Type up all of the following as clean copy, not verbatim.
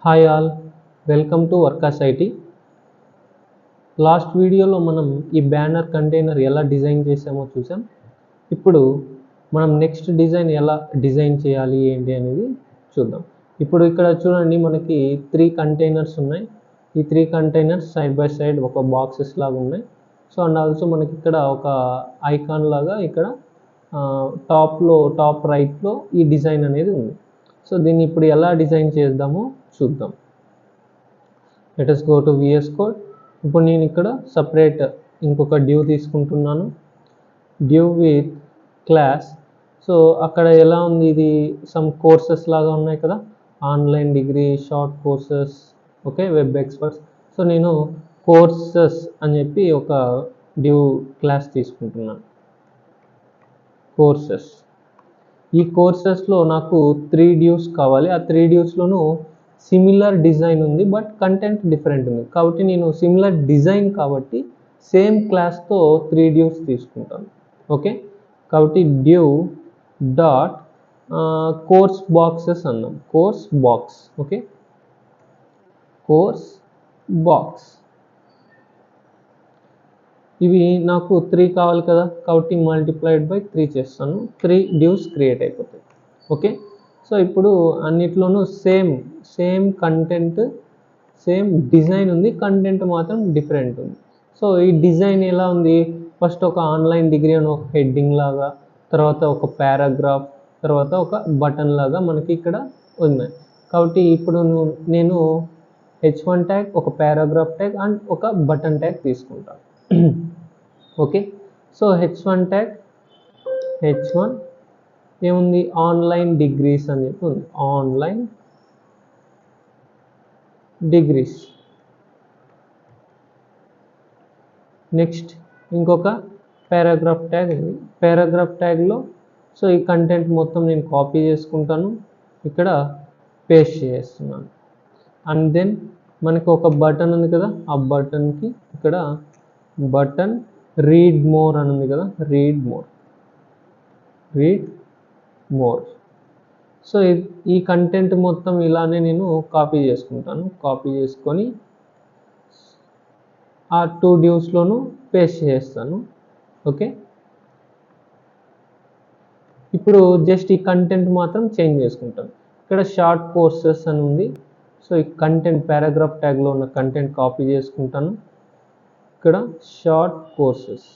Hi all, welcome to వర్కాస్ IT. Last వీడియోలో మనం ఈ బ్యానర్ కంటైనర్ ఎలా డిజైన్ చేసామో చూసాం. ఇప్పుడు మనం నెక్స్ట్ డిజైన్ ఎలా డిజైన్ చేయాలి ఏంటి అనేది చూద్దాం. ఇప్పుడు ఇక్కడ చూడండి, మనకి 3 కంటైనర్స్ ఉన్నాయి. ఈ 3 కంటైనర్స్ సైడ్ బై సైడ్ ఒక బాక్సెస్ లాగా ఉన్నాయి. సో అండ్ ఆల్సో మనకి ఇక్కడ ఒక ఐకాన్ లాగా ఇక్కడ టాప్ రైట్లో ఈ డిజైన్ అనేది ఉంది. సో దీన్ని ఇప్పుడు ఎలా డిజైన్ చేద్దామో చూద్దాం. Let us go to VS Code. ఇప్పుడు నేను ఇక్కడ సపరేట్ ఇంకొక డ్యూ తీసుకుంటున్నాను, డ్యూ విత్ క్లాస్. సో అక్కడ ఎలా ఉంది, ఇది సమ్ కోర్సెస్ లాగా ఉన్నాయి కదా, online degree, short courses, okay, web experts. So నేను కోర్సెస్ అని చెప్పి ఒక డ్యూ క్లాస్ తీసుకుంటున్నాను, కోర్సెస్. ఈ కోర్సెస్లో నాకు 3 డ్యూస్ కావాలి. ఆ 3 డ్యూస్లోనూ సిమిలర్ డిజైన్ ఉంది, బట్ కంటెంట్ డిఫరెంట్ ఉంది. కాబట్టి నేను సిమిలర్ డిజైన్ కాబట్టి సేమ్ క్లాస్తో 3 డ్యూస్ తీసుకుంటాను. ఓకే, కాబట్టి డ్యూ డాట్ కోర్స్ బాక్సెస్ అన్నాం, course box. Okay, course box. ఇవి నాకు 3 కావాలి కదా, కాబట్టి మల్టిప్లైడ్ బై 3 చేస్తాను, 3 డ్యూస్ క్రియేట్ అయిపోతాయి. ఓకే, సో ఇప్పుడు అన్నిట్లోనూ సేమ్ కంటెంట్, సేమ్ డిజైన్ ఉంది, కంటెంట్ మాత్రం డిఫరెంట్ ఉంది. సో ఈ డిజైన్ ఎలా ఉంది, ఫస్ట్ ఒక ఆన్లైన్ డిగ్రీ అని ఒక హెడ్డింగ్ లాగా, తర్వాత ఒక పారాగ్రాఫ్, తర్వాత ఒక బటన్ లాగా మనకి ఇక్కడ ఉన్నాయి. కాబట్టి ఇప్పుడు నేను h1 ట్యాగ్, ఒక పారాగ్రాఫ్ ట్యాగ్ అండ్ ఒక బటన్ ట్యాగ్ తీసుకుంటాను. Okay, so h1 tag, h1 ఏముంది, ఆన్లైన్ డిగ్రీస్ అని చెప్పి ఉంది, ఆన్లైన్ డిగ్రీస్. నెక్స్ట్ ఇంకొక పారాగ్రాఫ్ ట్యాగ్ ఉంది, పారాగ్రాఫ్ ట్యాగ్లో సో ఈ కంటెంట్ మొత్తం నేను కాపీ చేసుకుంటాను, ఇక్కడ పేస్ట్ చేస్తున్నాను. అండ్ దెన్ మనకు ఒక బటన్ ఉంది కదా, ఆ బటన్కి ఇక్కడ బటన్ రీడ్ మోర్ అని ఉంది కదా, రీడ్ మోర్. సో ఈ కంటెంట్ మొత్తం ఇలానే నేను కాపీ చేసుకుంటాను, కాపీ చేసుకొని ఆ 2 డ్యూస్లోనూ పేస్ట్ చేస్తాను. ఓకే, ఇప్పుడు జస్ట్ ఈ కంటెంట్ మాత్రం చేంజ్ చేసుకుంటాను. ఇక్కడ షార్ట్ కోర్సెస్ అని ఉంది. సో ఈ కంటెంట్ పారాగ్రాఫ్ ట్యాగ్లో ఉన్న కంటెంట్ కాపీ చేసుకుంటాను, ఇక్కడ షార్ట్ కోర్సెస్,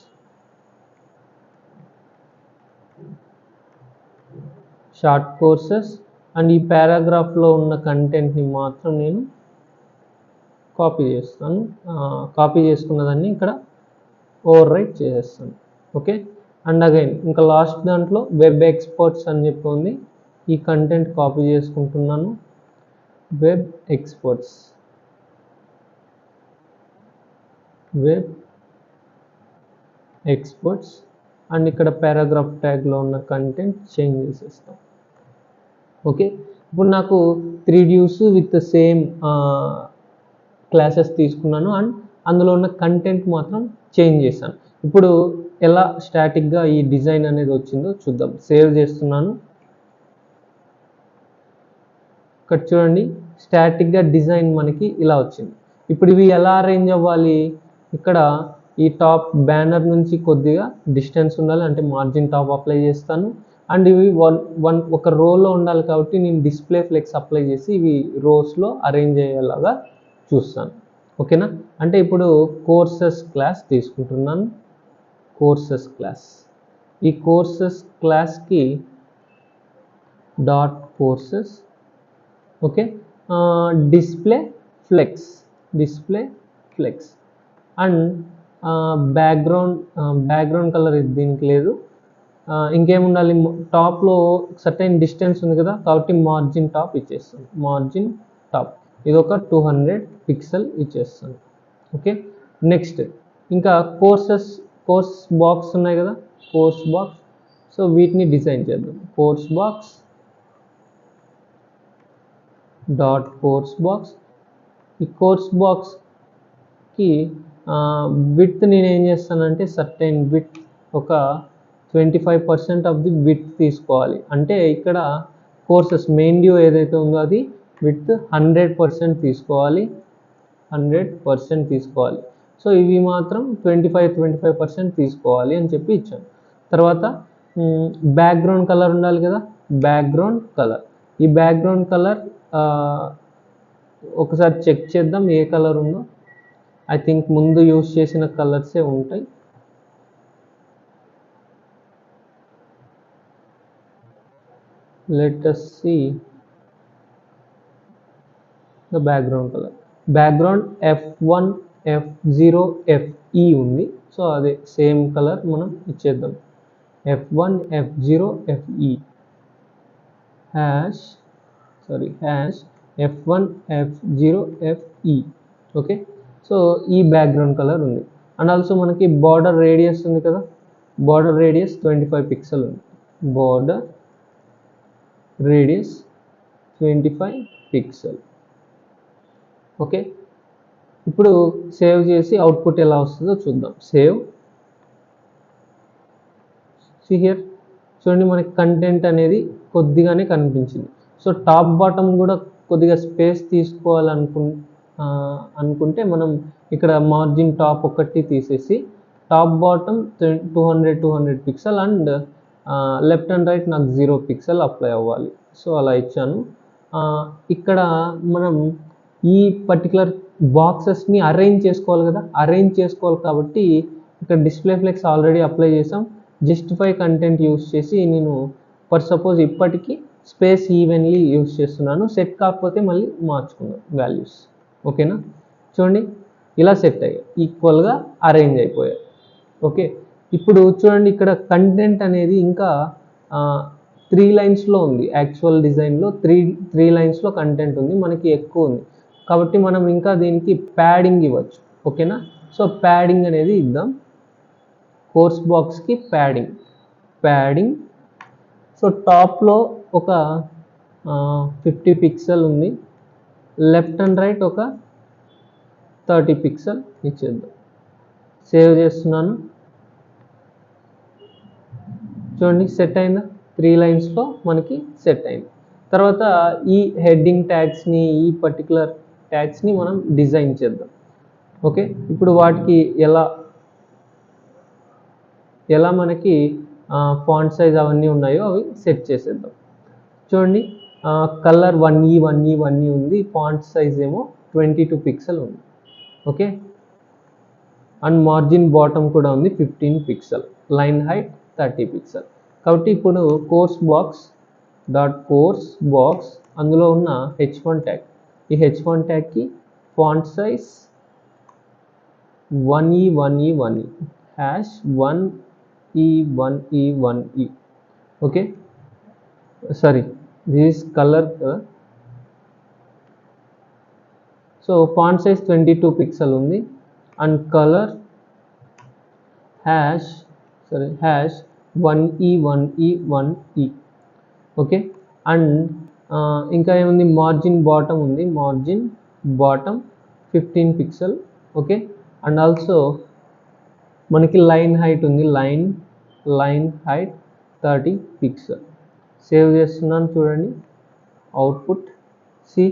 అండ్ ఈ పారాగ్రాఫ్లో ఉన్న కంటెంట్ని మాత్రం నేను కాపీ చేస్తాను, కాపీ చేసుకున్నదాన్ని ఇక్కడ ఓవర్ రైట్ చేసేస్తాను. ఓకే, అండ్ అగైన్ ఇంకా లాస్ట్ దాంట్లో వెబ్ ఎక్స్పర్ట్స్ అని చెప్పి ఉంది, ఈ కంటెంట్ కాపీ చేసుకుంటున్నాను, వెబ్ ఎక్స్పర్ట్స్, అండ్ ఇక్కడ పారాగ్రాఫ్ ట్యాగ్లో ఉన్న కంటెంట్ చేంజ్ చేసేస్తాం. ఓకే, ఇప్పుడు నాకు 3 డ్యూస్ విత్ సేమ్ క్లాసెస్ తీసుకున్నాను అండ్ అందులో ఉన్న కంటెంట్ మాత్రం చేంజ్ చేశాను. ఇప్పుడు ఎలా స్టాటిక్గా ఈ డిజైన్ అనేది వచ్చిందో చూద్దాం. సేవ్ చేస్తున్నాను. ఇక్కడ చూడండి, స్టాటిక్గా డిజైన్ మనకి ఇలా వచ్చింది. ఇప్పుడు ఇవి ఎలా అరేంజ్ అవ్వాలి, ఇక్కడ ఈ టాప్ బ్యానర్ నుంచి కొద్దిగా డిస్టెన్స్ ఉండాలి, అంటే మార్జిన్ టాప్ అప్లై చేస్తాను. అండ్ ఇవి ఒక రోలో ఉండాలి కాబట్టి నేను డిస్ప్లే ఫ్లెక్స్ అప్లై చేసి ఇవి రోస్లో అరేంజ్ అయ్యేలాగా చూస్తాను. ఓకేనా, అంటే ఇప్పుడు కోర్సెస్ క్లాస్ తీసుకుంటున్నాను, కోర్సెస్ క్లాస్. ఈ కోర్సెస్ క్లాస్కి dot courses, okay, display flex and background colour దీనికి లేదు. ఇంకేముండాలి, టాప్లో సర్టైన్ డిస్టెన్స్ ఉంది కదా, కాబట్టి మార్జిన్ టాప్ ఇచ్చేస్తాను, మార్జిన్ టాప్ ఇది ఒక 200 పిక్సెల్ ఇచ్చేస్తాను. ఓకే, నెక్స్ట్ ఇంకా కోర్స్ బాక్స్ ఉన్నాయి కదా, కోర్స్ బాక్స్. సో వీటిని డిజైన్ చేద్దాం, course box dot course box. ఈ కోర్స్ బాక్స్కి విడ్త్ నేను ఏం చేస్తానంటే సర్టైన్ విడ్త్ ఒక 25% ఆఫ్ ది విడ్త్ తీసుకోవాలి. అంటే ఇక్కడ కోర్సెస్ మెయిన్ డ్యూ ఏదైతే ఉందో అది విత్ 100% తీసుకోవాలి, 100% తీసుకోవాలి. సో ఇవి మాత్రం 25% తీసుకోవాలి అని చెప్పి ఇచ్చాను. తర్వాత బ్యాక్గ్రౌండ్ కలర్ ఉండాలి కదా, బ్యాక్గ్రౌండ్ కలర్. ఈ బ్యాక్గ్రౌండ్ కలర్ ఒకసారి చెక్ చేద్దాం ఏ కలర్ ఉందో. ఐ థింక్ ముందు యూస్ చేసిన కలర్సే ఉంటాయి. Let us see the background color. Background F1 F0 FE ఉంది. సో అదే సేమ్ కలర్ మనం ఇచ్చేద్దాం. F1 F0 FE hash F1 F0 FE. Okay, so ఈ బ్యాక్గ్రౌండ్ కలర్ ఉంది. అండ్ ఆల్సో మనకి బార్డర్ రేడియస్ ఉంది కదా, బార్డర్ రేడియస్ 25 పిక్సెల్ ఉంది. Border radius 25 pixel. ఓకే, ఇప్పుడు సేవ్ చేసి అవుట్పుట్ ఎలా వస్తుందో చూద్దాం. సేవ్. సీ హియర్, చూడండి మనకి కంటెంట్ అనేది కొద్దిగానే కనిపించింది. సో టాప్ బాటమ్ కూడా కొద్దిగా స్పేస్ అనుకుంటే మనం ఇక్కడ మార్జిన్ టాప్ ఒకటి తీసేసి top bottom 200 pixel and left and right నాకు 0 పిక్సెల్ అప్లై అవ్వాలి. సో అలా ఇచ్చాను. ఇక్కడ మనం ఈ పర్టికులర్ బాక్సెస్ని అరేంజ్ చేసుకోవాలి కదా, అరేంజ్ చేసుకోవాలి కాబట్టి ఇక్కడ డిస్ప్లే ఫ్లెక్స్ ఆల్రెడీ అప్లై చేసాం. జస్టిఫై కంటెంట్ యూస్ చేసి నేను ఫర్ సపోజ్ ఇప్పటికీ స్పేస్ ఈవెన్లీ యూస్ చేస్తున్నాను. సెట్ కాకపోతే మళ్ళీ మార్చుకుందాం వాల్యూస్. ఓకేనా, చూడండి ఇలా సెట్ అయ్యాయి, ఈక్వల్గా అరేంజ్ అయిపోయాయి. ఓకే, ఇప్పుడు చూడండి ఇక్కడ కంటెంట్ అనేది ఇంకా 3 లైన్స్లో ఉంది. యాక్చువల్ డిజైన్లో త్రీ లైన్స్లో కంటెంట్ ఉంది, మనకి ఎక్కువ ఉంది కాబట్టి మనం ఇంకా దీనికి ప్యాడింగ్ ఇవ్వచ్చు. ఓకేనా, సో ప్యాడింగ్ అనేది ఇద్దాం. కోర్స్ బాక్స్కి ప్యాడింగ్. సో టాప్లో ఒక 50 పిక్సెల్ ఉంది, లెఫ్ట్ అండ్ రైట్ ఒక 30 పిక్సెల్ ఇచ్చేద్దాం. సేవ్ చేస్తున్నాను. చూడండి సెట్ అయిందా, 3 లైన్స్లో మనకి సెట్ అయింది. తర్వాత ఈ హెడ్డింగ్ ట్యాగ్స్ని, ఈ పర్టికులర్ ట్యాగ్స్ని మనం డిజైన్ చేద్దాం. ఓకే, ఇప్పుడు వాటికి ఎలా మనకి ఫాంట్ సైజ్ అవన్నీ ఉన్నాయో అవి సెట్ చేసేద్దాం. చూడండి కలర్ 1E ఉంది, ఫాంట్ సైజ్ ఏమో 22 పిక్సెల్ ఉంది. ఓకే, అండ్ మార్జిన్ బాటమ్ కూడా ఉంది 15 పిక్సెల్, లైన్ హైట్ 30 పిక్సెల్. కాబట్టి ఇప్పుడు కోర్స్ బాక్స్ అందులో ఉన్న H1 ట్యాగ్, ఈ H1 ట్యాగ్కి font size 1E hash 1E. Okay, sorry this colour. So font size 22 pixel ఉంది and colour hash 1E. Okay, and ఇంకా ఏముంది, మార్జిన్ బాటమ్ ఉంది, margin bottom 15 pixel. Okay, and also మనకి line height ఉంది, line height 30 pixel. Save చేస్తున్నాను, చూడండి output see.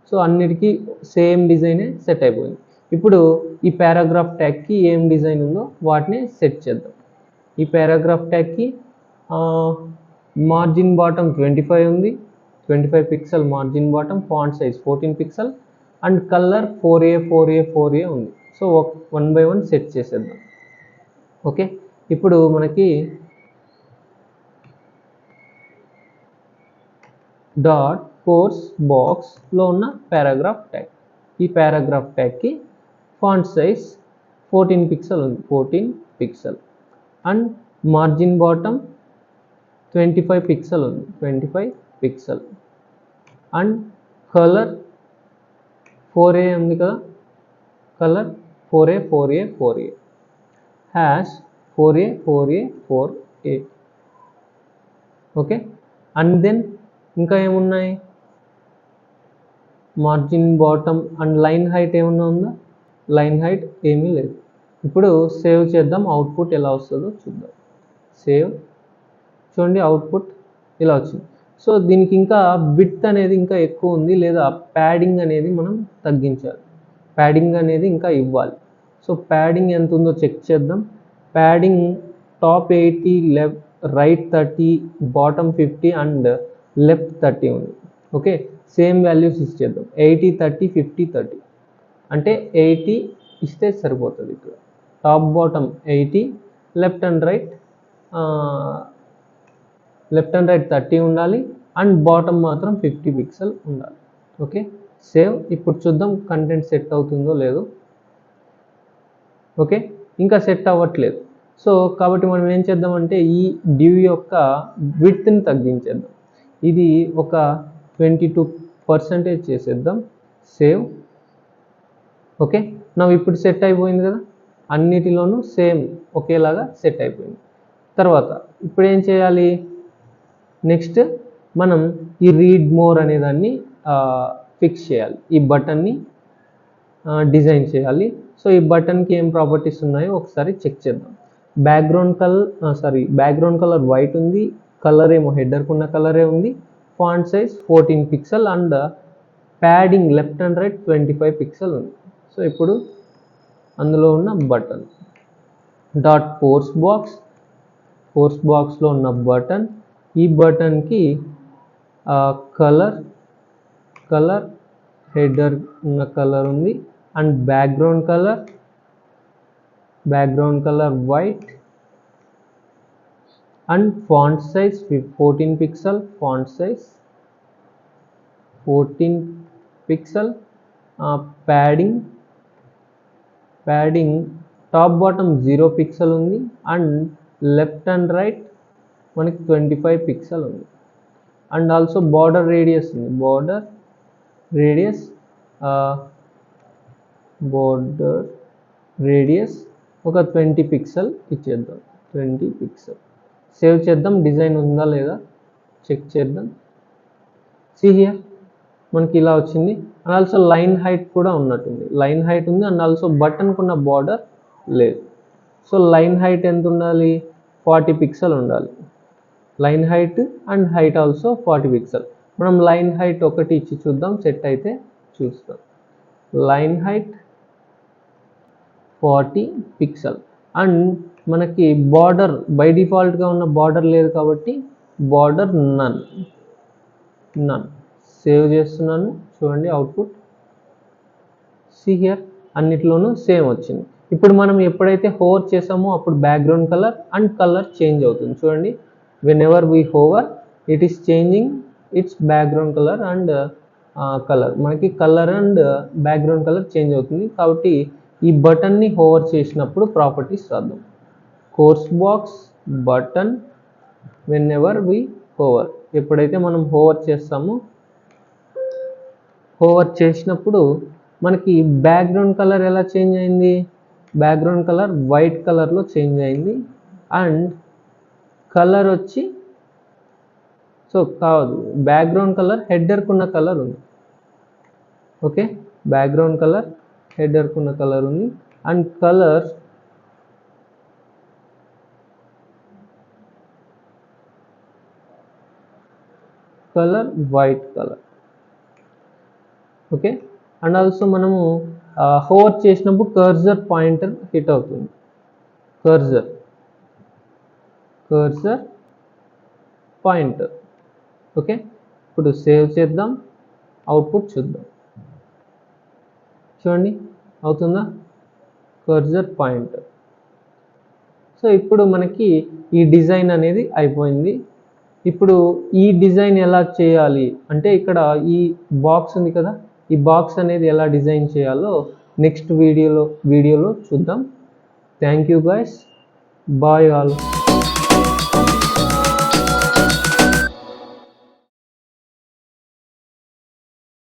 So అన్నిటికీ same డిజైనే సెట్ అయిపోయింది. ఇప్పుడు ఈ పారాగ్రాఫ్ ట్యాగ్కి ఏం డిజైన్ ఉందో వాటిని సెట్ చేద్దాం. ఈ పారాగ్రాఫ్ ట్యాగ్కి మార్జిన్ బాటమ్ 25 ఉంది, 25 pixel margin bottom, font size 14 pixel and colour 4A ఉంది. సో 1 by 1 సెట్ చేసేద్దాం. ఓకే, ఇప్పుడు మనకి డాట్ కోర్స్ బాక్స్లో ఉన్న పారాగ్రాఫ్ ట్యాగ్, ఈ పారాగ్రాఫ్ ట్యాగ్కి ఫాంట్ సైజ్ 14 పిక్సెల్ ఉంది, 14 pixel and margin bottom 25 pixel ఉంది, 25 పిక్సెల్ అండ్ కలర్ 4A ఉంది కదా, colour 4A hash 4A. Okay, and then ఇంకా ఏమున్నాయి, margin bottom and line height ఏమన్నా ఉందా, లైన్ హైట్ ఏమీ లేదు. ఇప్పుడు సేవ్ చేద్దాం, అవుట్పుట్ ఎలా వస్తుందో చూద్దాం. సేవ్. చూడండి అవుట్పుట్ ఇలా వచ్చింది. సో దీనికి ఇంకా విడ్త్ అనేది ఇంకా ఎక్కువ ఉంది, లేదా ప్యాడింగ్ అనేది మనం తగ్గించాలి, ప్యాడింగ్ అనేది ఇంకా ఇవ్వాలి. సో ప్యాడింగ్ ఎంత ఉందో చెక్ చేద్దాం. Padding top 80, right 30, bottom 50 and left 30 ఉంది. ఓకే, సేమ్ వాల్యూస్ ఇచ్చేద్దాం. 80, 30, 50, 30 అంటే 80 ఇస్తే సరిపోతుంది. ఇక్కడ top bottom 80, left and right 30 ఉండాలి అండ్ బాటమ్ మాత్రం 50 పిక్సెల్ ఉండాలి. Okay, save. ఇప్పుడు చూద్దాం కంటెంట్ సెట్ అవుతుందో లేదో. ఓకే, ఇంకా సెట్ అవ్వట్లేదు. సో కాబట్టి మనం ఏం చేద్దామంటే ఈ డివ్ యొక్క విడ్త్ని తగ్గించేద్దాం. ఇది ఒక 22% చేసేద్దాం. సేవ్. ఓకే, ఇప్పుడు సెట్ అయిపోయింది కదా, అన్నిటిలోనూ సేమ్ ఒకేలాగా సెట్ అయిపోయింది. తర్వాత ఇప్పుడు ఏం చేయాలి, నెక్స్ట్ మనం ఈ రీడ్ మోర్ అనే దాన్ని ఫిక్స్ చేయాలి, ఈ బటన్ని డిజైన్ చేయాలి. సో ఈ బటన్కి ఏం ప్రాపర్టీస్ ఉన్నాయో ఒకసారి చెక్ చేద్దాం. బ్యాక్గ్రౌండ్ కలర్ వైట్ ఉంది, కలర్ ఏమో హెడర్కి ఉన్న కలరే ఉంది, font size 14 pixel and padding left and right 25 pixel ఉంది. సో ఇప్పుడు అందులో ఉన్న బటన్ డాట్ ఫోర్స్ బాక్స్లో ఉన్న బటన్, ఈ బటన్కి కలర్ హెడర్ ఉన్న కలర్ ఉంది and background colour white and font size 14 pixel, padding top bottom 0 pixel ఉంది అండ్ లెఫ్ట్ అండ్ రైట్ మనకి 25 పిక్సెల్ ఉంది అండ్ ఆల్సో బార్డర్ రేడియస్ ఉంది, బార్డర్ రేడియస్ ఒక 20 పిక్సెల్ ఇచ్చేద్దాం, 20 పిక్సెల్. సేవ్ చేద్దాం. డిజైన్ ఉందా లేదా చెక్ చేద్దాం. సీ హియర్ మనకి ఇలా వచ్చింది అండ్ ఆల్సో లైన్ హైట్ కూడా ఉన్నట్టుంది, లైన్ హైట్ ఉంది అండ్ ఆల్సో బటన్కు ఉన్న బార్డర్ లేదు. సో లైన్ హైట్ ఎంత ఉండాలి, 40 పిక్సెల్ ఉండాలి. Line height and height also 40 pixel. మనం లైన్ హైట్ ఒకటి ఇచ్చి చూద్దాం, సెట్ అయితే చూస్తాం. లైన్ హైట్ 40 పిక్సెల్ అండ్ మనకి బార్డర్ బై డిఫాల్ట్గా ఉన్న బార్డర్ లేదు కాబట్టి బార్డర్ నన్. సేవ్ చేస్తున్నాను, చూడండి అవుట్పుట్. సీ హియర్ అన్నిట్లోనూ సేమ్ వచ్చింది. ఇప్పుడు మనం ఎప్పుడైతే హోవర్ చేసామో అప్పుడు background colour and colour change అవుతుంది. చూడండి, whenever we hover it is changing its background colour and colour, మనకి colour and background colour change అవుతుంది. కాబట్టి ఈ బటన్ని హోవర్ చేసినప్పుడు ప్రాపర్టీస్ రాద్దాం. Course box button whenever we hover, ఎప్పుడైతే మనం హోవర్ చేస్తామో హోవర్ చేసినప్పుడు మనకి బ్యాక్గ్రౌండ్ కలర్ ఎలా చేంజ్ అయింది, బ్యాక్గ్రౌండ్ కలర్ వైట్ కలర్లో చేంజ్ అయింది అండ్ కలర్ వచ్చి బ్యాక్గ్రౌండ్ కలర్ హెడర్కు ఉన్న కలర్ ఉంది. ఓకే, బ్యాక్గ్రౌండ్ కలర్ హెడర్కు ఉన్న కలర్ ఉంది and colour white colour. Okay, and also మనము హోవర్ చేసినప్పుడు కర్సర్ పాయింటర్ హిట్ అవుతుంది, కర్సర్ పాయింటర్. ఓకే, ఇప్పుడు సేవ్ చేద్దాం, అవుట్పుట్ చూద్దాం. చూడండి అవుతుందా, కర్సర్ పాయింటర్. సో ఇప్పుడు మనకి ఈ డిజైన్ అనేది అయిపోయింది. ఇప్పుడు ఈ డిజైన్ ఎలా చేయాలి అంటే ఇక్కడ ఈ బాక్స్ ఉంది కదా, ఈ బాక్స్ అనేది ఎలా డిజైన్ చేయాలో నెక్స్ట్ వీడియోలో చూద్దాం. Thank you guys, bye all.